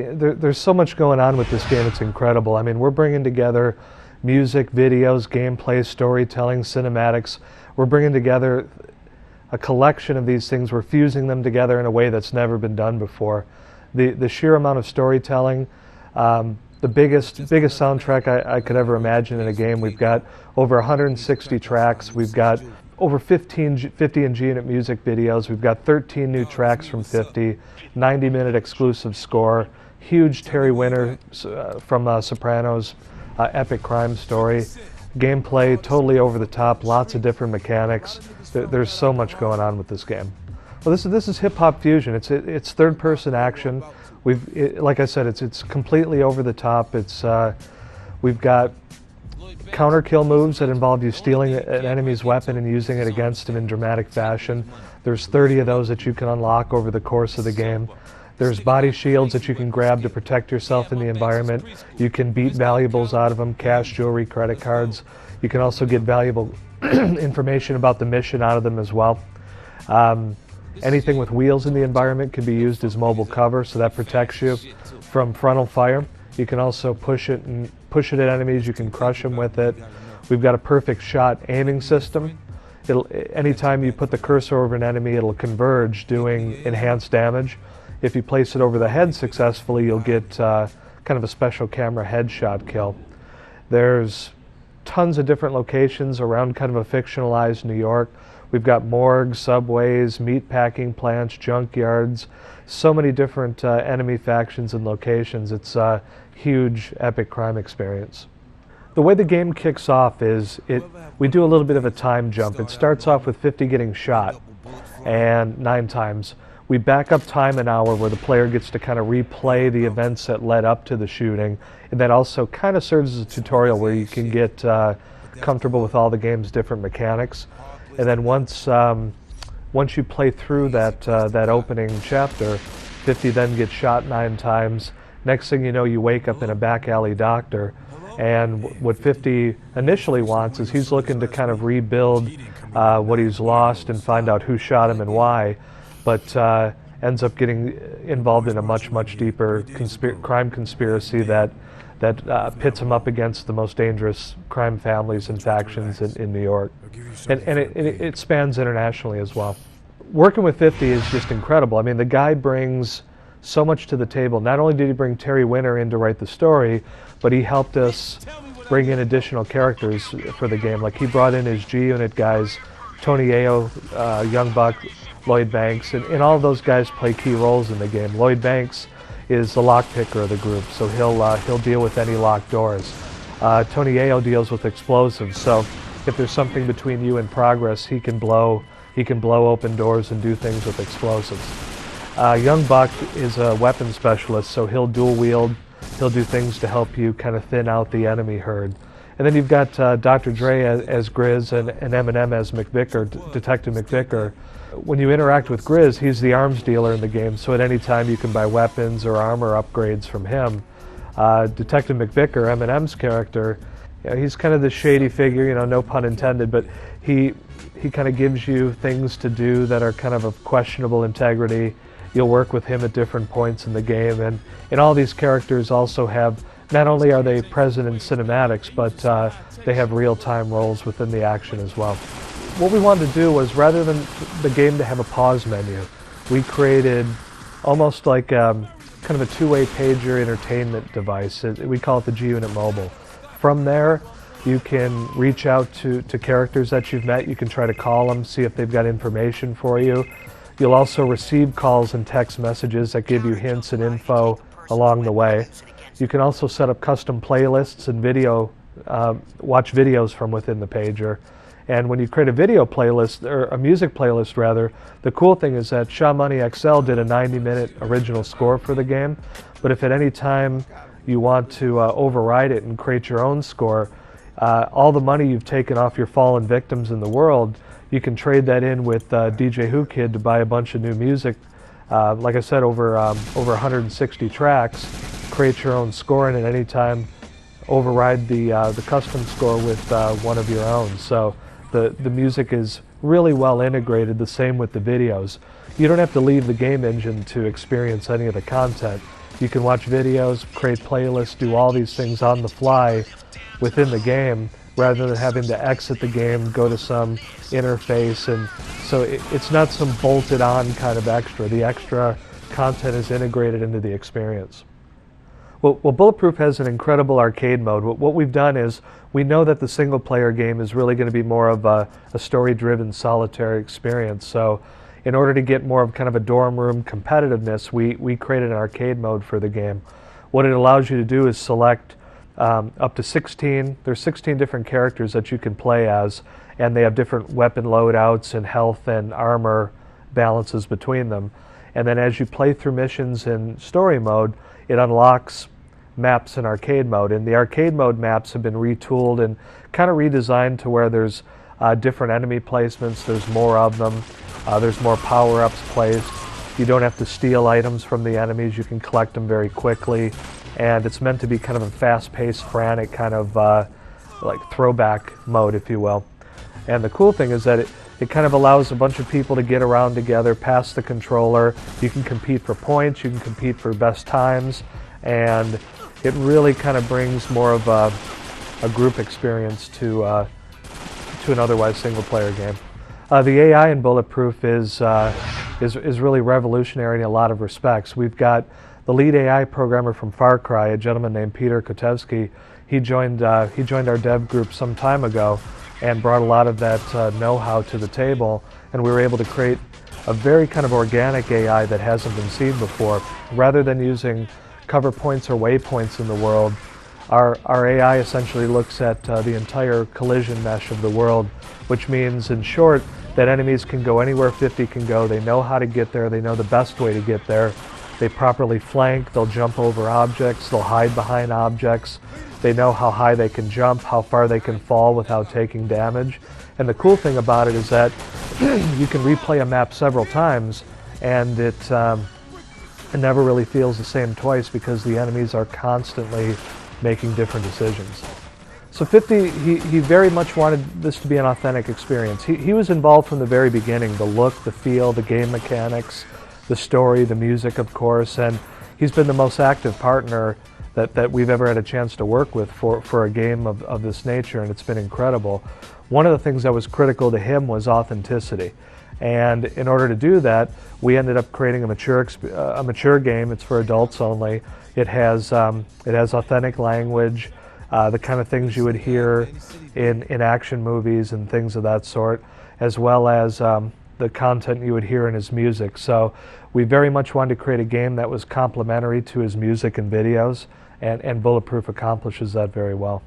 There's so much going on with this game, it's incredible. I mean, we're bringing together music, videos, gameplay, storytelling, cinematics. We're bringing together a collection of these things. We're fusing them together in a way that's never been done before. The sheer amount of storytelling, the biggest soundtrack I could ever imagine in a game. We've got over 160 tracks. We've got over 50 and G-Unit music videos. We've got 13 new tracks from 50, 90-minute exclusive score, huge Terry Winter from Sopranos, epic crime story, gameplay totally over the top, lots of different mechanics. There's so much going on with this game. Well, this is hip-hop fusion. It's third-person action. Like I said, it's completely over the top. We've got counter kill moves that involve you stealing an enemy's weapon and using it against him in dramatic fashion. There's 30 of those that you can unlock over the course of the game. There's body shields that you can grab to protect yourself in the environment. You can beat valuables out of them, cash, jewelry, credit cards. You can also get valuable information about the mission out of them as well. Anything with wheels in the environment can be used as mobile cover, so that protects you from frontal fire. You can also push it at enemies. You can crush them with it. We've got a perfect shot aiming system. Anytime you put the cursor over an enemy, it'll converge, doing enhanced damage. If you place it over the head successfully, you'll get kind of a special camera headshot kill. There's tons of different locations around kind of a fictionalized New York. We've got morgues, subways, meatpacking plants, junkyards, so many different enemy factions and locations. It's a huge epic crime experience. The way the game kicks off is we do a little bit of a time jump. It starts off with 50 getting shot, and 9 times. We back up time an hour where the player gets to kind of replay the events that led up to the shooting, and that also kind of serves as a tutorial where you can get comfortable with all the game's different mechanics. And then once you play through that opening chapter, 50 then gets shot 9 times. Next thing you know, you wake up in a back alley doctor, and what 50 initially wants is he's looking to kind of rebuild what he's lost and find out who shot him and why, but ends up getting involved in a much deeper crime conspiracy that pits him up against the most dangerous crime families and factions in New York. And it spans internationally as well. Working with 50 is just incredible. I mean, the guy brings so much to the table. Not only did he bring Terry Winter in to write the story, but he helped us bring in additional characters for the game. Like, he brought in his G-Unit guys, Tony Ayo, Young Buck, Lloyd Banks, and all of those guys play key roles in the game. Lloyd Banks is the lockpicker of the group, so he'll deal with any locked doors. Tony Ayo deals with explosives, so if there's something between you and progress, he can blow open doors and do things with explosives. Young Buck is a weapons specialist, so he'll dual wield. He'll do things to help you kind of thin out the enemy herd. And then you've got Dr. Dre as Grizz and Eminem as McVicker, Detective McVicker. When you interact with Grizz, he's the arms dealer in the game, so at any time you can buy weapons or armor upgrades from him. Detective McVicker, Eminem's character, he's kind of the shady figure, no pun intended, but he kind of gives you things to do that are kind of questionable integrity. You'll work with him at different points in the game, and all these characters also have, not only are they present in cinematics, but they have real-time roles within the action as well. What we wanted to do was, rather than the game to have a pause menu, we created almost like kind of a two-way pager entertainment device. We call it the G-Unit Mobile. From there, you can reach out to characters that you've met. You can try to call them, see if they've got information for you. You'll also receive calls and text messages that give you hints and info along the way. You can also set up custom playlists and watch videos from within the pager. And when you create a video playlist, or a music playlist rather, the cool thing is that Shaw Money XL did a 90-minute original score for the game, but if at any time you want to override it and create your own score, all the money you've taken off your fallen victims in the world, you can trade that in with DJ Who Kid to buy a bunch of new music. Like I said, over 160 tracks, create your own score, and at any time override the custom score with one of your own. So the music is really well integrated, the same with the videos. You don't have to leave the game engine to experience any of the content. You can watch videos, create playlists, do all these things on the fly within the game rather than having to exit the game, go to some interface. And so it's not some bolted on kind of extra. The extra content is integrated into the experience. Well, Bulletproof has an incredible arcade mode. What we've done is we know that the single player game is really going to be more of a story-driven solitary experience. So in order to get more of kind of a dorm room competitiveness, we created an arcade mode for the game. What it allows you to do is select up to 16, there's 16 different characters that you can play as, and they have different weapon loadouts and health and armor balances between them. And then as you play through missions in story mode, it unlocks maps in arcade mode. And the arcade mode maps have been retooled and kind of redesigned to where there's different enemy placements, there's more of them, there's more power-ups placed. You don't have to steal items from the enemies, you can collect them very quickly. And it's meant to be kind of a fast-paced, frantic kind of like throwback mode, if you will. And the cool thing is that it kind of allows a bunch of people to get around together, pass the controller. You can compete for points, you can compete for best times, and it really kind of brings more of a group experience to an otherwise single-player game. The AI in Bulletproof is really revolutionary in a lot of respects. We've got the lead AI programmer from Far Cry, a gentleman named Peter Kotevsky. He joined our dev group some time ago and brought a lot of that know-how to the table, and we were able to create a very kind of organic AI that hasn't been seen before. Rather than using cover points or waypoints in the world, our AI essentially looks at the entire collision mesh of the world, which means, in short, that enemies can go anywhere 50 can go. They know how to get there, they know the best way to get there. They properly flank, they'll jump over objects, they'll hide behind objects. They know how high they can jump, how far they can fall without taking damage. And the cool thing about it is that you can replay a map several times and it never really feels the same twice because the enemies are constantly making different decisions. So 50, he very much wanted this to be an authentic experience. He was involved from the very beginning, the look, the feel, the game mechanics, the story, the music, of course, and he's been the most active partner that we've ever had a chance to work with for a game of this nature, and it's been incredible. One of the things that was critical to him was authenticity, and in order to do that, we ended up creating a mature game. It's for adults only. It has authentic language, the kind of things you would hear in action movies and things of that sort, as well as the content you would hear in his music. So we very much wanted to create a game that was complementary to his music and videos, and Bulletproof accomplishes that very well.